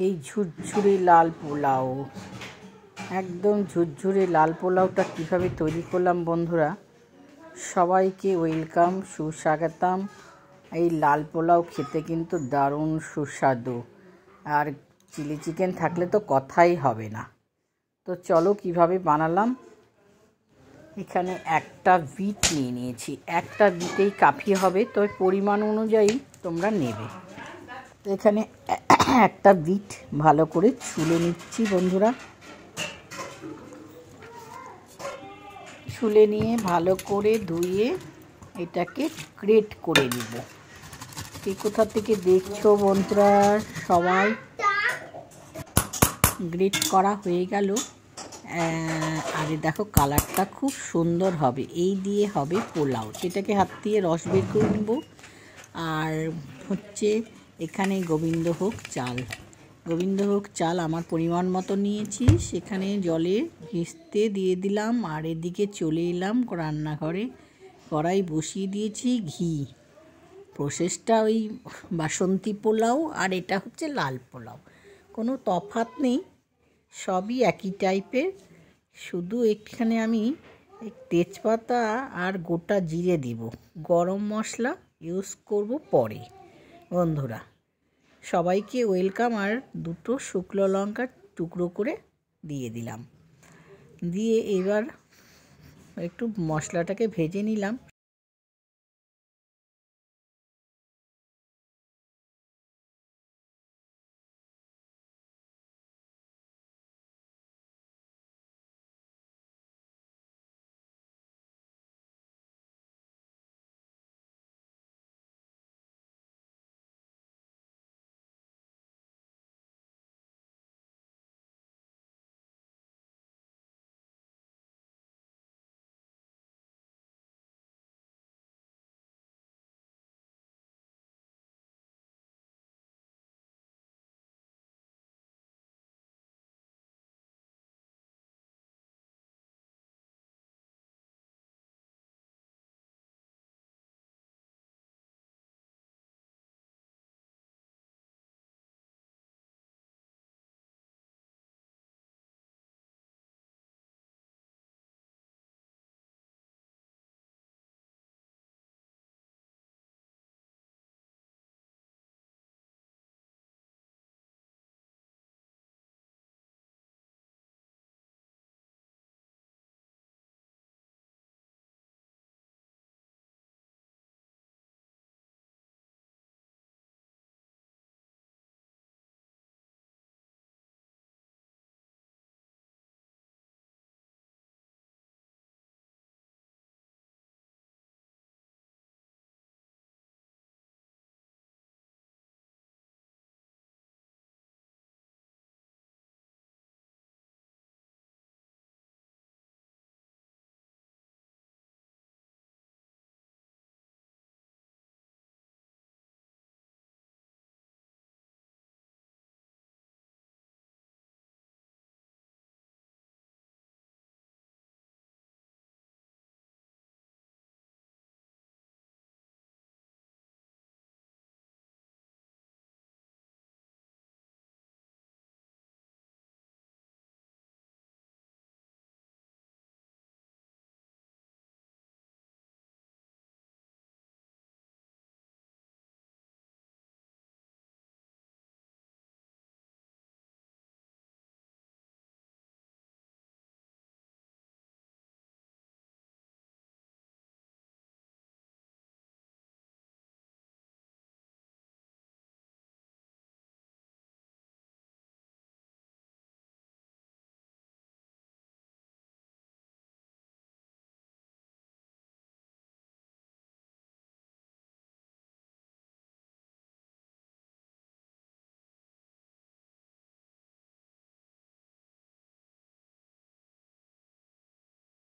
এই ঝুরঝুরে লাল পোলাও, একদম ঝুরঝুরে লাল পোলাওটা কীভাবে তৈরি করলাম বন্ধুরা, সবাইকে ওয়েলকাম, সুস্বাগতম। এই লাল পোলাও খেতে কিন্তু দারুণ সুস্বাদু, আর চিলি চিকেন থাকলে তো কথাই হবে না। তো চলো কিভাবে বানালাম। এখানে একটা বিট নিয়ে নিয়েছি, একটা বিটেই কাফি হবে, তবে পরিমাণ অনুযায়ী তোমরা নেবে। এখানে একটা বিট ভালো করে ছুলে নিচ্ছি বন্ধুরা। ছুলে নিয়ে ভালো করে ধুয়ে এটাকে গ্রেট করে নিব। কে কোথা থেকে দেখছো বন্ধুরা সবাই? গ্রেট করা হয়ে গেল। আরে দেখো কালারটা খুব সুন্দর হবে, এই দিয়ে হবে পোলাও। সেটাকে হাত দিয়ে রস বের করে নেব। আর হচ্ছে এখানে গোবিন্দভোগ চাল আমার পরিমাণ মতো নিয়েছি, সেখানে জলে ভিজতে দিয়ে দিলাম। আর এদিকে চলে এলাম রান্নাঘরে, কড়াই বসিয়ে দিয়েছি ঘি। প্রসেসটা ওই বাসন্তী পোলাও আর এটা হচ্ছে লাল পোলাও, কোনো তফাৎ নেই, সবই একই টাইপের। শুধু এখানে আমি তেজপাতা আর গোটা জিরে দিব, গরম মশলা ইউজ করব পরে। বন্ধুরা সবাইকে ওয়েলকাম। আর দুটো শুকনো লঙ্কা টুকরো করে দিয়ে দিলাম। দিয়ে এবার একটু মশলাটাকে ভেজে নিলাম।